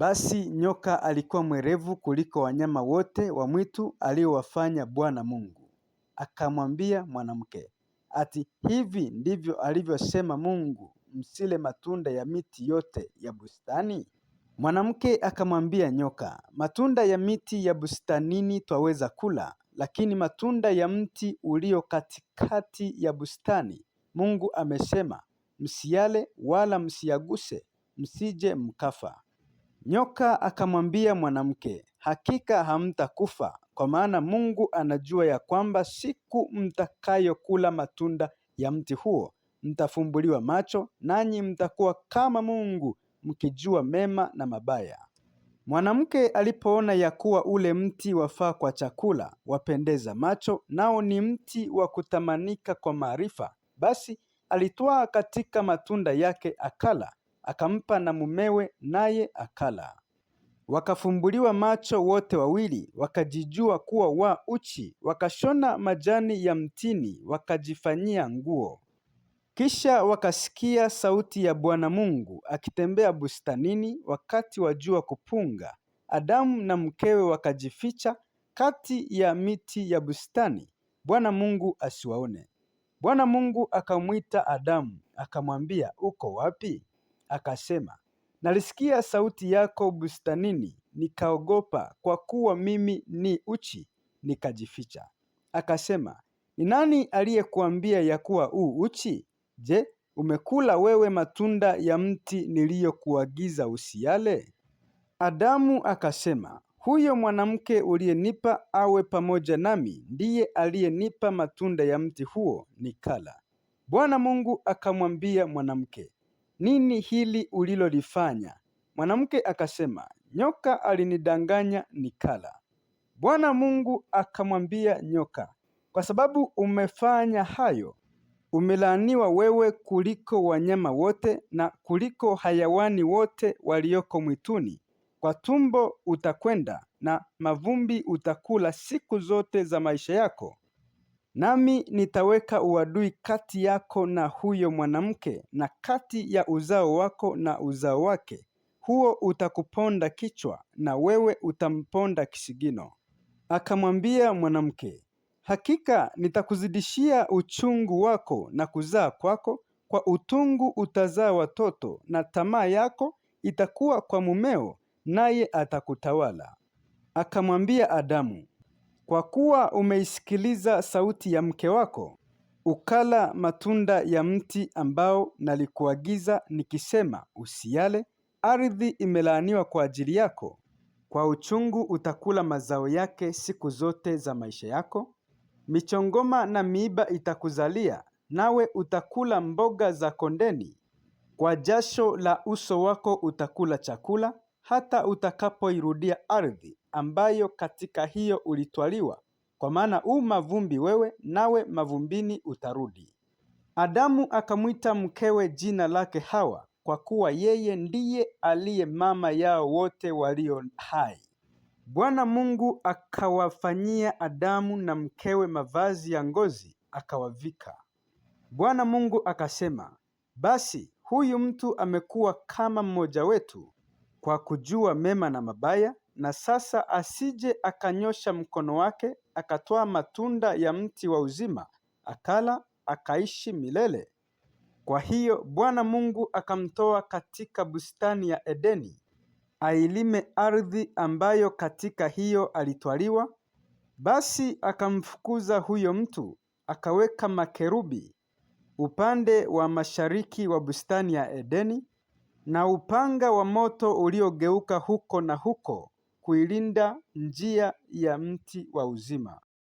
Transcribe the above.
Basi nyoka alikuwa mwerevu kuliko wanyama wote wa mwitu aliowafanya Bwana Mungu. Akamwambia mwanamke, ati hivi ndivyo alivyosema Mungu, msile matunda ya miti yote ya bustani? Mwanamke akamwambia nyoka, matunda ya miti ya bustanini twaweza kula, lakini matunda ya mti ulio katikati ya bustani, Mungu amesema, msiyale wala msiyaguse, msije mkafa. Nyoka akamwambia mwanamke, hakika hamtakufa, kwa maana Mungu anajua ya kwamba siku mtakayokula matunda ya mti huo, mtafumbuliwa macho, nanyi mtakuwa kama Mungu, mkijua mema na mabaya. Mwanamke alipoona ya kuwa ule mti wafaa kwa chakula, wapendeza macho, nao ni mti wa kutamanika kwa maarifa, basi alitwaa katika matunda yake akala, akampa na mumewe, naye akala. Wakafumbuliwa macho wote wawili, wakajijua kuwa wa uchi, wakashona majani ya mtini, wakajifanyia nguo. Kisha wakasikia sauti ya Bwana Mungu akitembea bustanini wakati wa jua kupunga. Adamu na mkewe wakajificha kati ya miti ya bustani, Bwana Mungu asiwaone. Bwana Mungu akamwita Adamu, akamwambia, uko wapi? Akasema, nalisikia sauti yako bustanini, nikaogopa, kwa kuwa mimi ni uchi, nikajificha. Akasema, ni nani aliyekuambia ya kuwa uchi? Je, umekula wewe matunda ya mti niliyokuagiza usiyale? Adamu akasema, huyo mwanamke uliyenipa awe pamoja nami ndiye aliyenipa matunda ya mti huo nikala. Bwana Mungu akamwambia mwanamke, nini hili ulilolifanya? Mwanamke akasema, nyoka alinidanganya nikala. Bwana Mungu akamwambia nyoka, kwa sababu umefanya hayo, umelaaniwa wewe kuliko wanyama wote na kuliko hayawani wote walioko mwituni. Kwa tumbo utakwenda na mavumbi utakula siku zote za maisha yako. Nami nitaweka uadui kati yako na huyo mwanamke, na kati ya uzao wako na uzao wake. Huo utakuponda kichwa, na wewe utamponda kisigino. Akamwambia mwanamke, hakika nitakuzidishia uchungu wako na kuzaa kwako, kwa utungu utazaa watoto, na tamaa yako itakuwa kwa mumeo, naye atakutawala. Akamwambia Adamu, kwa kuwa umeisikiliza sauti ya mke wako, ukala matunda ya mti ambao nalikuagiza nikisema usiyale, ardhi imelaaniwa kwa ajili yako. Kwa uchungu utakula mazao yake siku zote za maisha yako. Michongoma na miiba itakuzalia, nawe utakula mboga za kondeni. Kwa jasho la uso wako utakula chakula, hata utakapoirudia ardhi, ambayo katika hiyo ulitwaliwa, kwa maana mavumbi wewe, nawe mavumbini utarudi. Adamu akamwita mkewe jina lake Hawa, kwa kuwa yeye ndiye aliye mama yao wote walio hai. Bwana Mungu akawafanyia Adamu na mkewe mavazi ya ngozi, akawavika. Bwana Mungu akasema, basi huyu mtu amekuwa kama mmoja wetu, kwa kujua mema na mabaya, na sasa asije akanyosha mkono wake akatwaa matunda ya mti wa uzima, akala akaishi milele. Kwa hiyo Bwana Mungu akamtoa katika bustani ya Edeni, ailime ardhi ambayo katika hiyo alitwaliwa. Basi akamfukuza huyo mtu, akaweka makerubi upande wa mashariki wa bustani ya Edeni, na upanga wa moto uliogeuka huko na huko kuilinda njia ya mti wa uzima.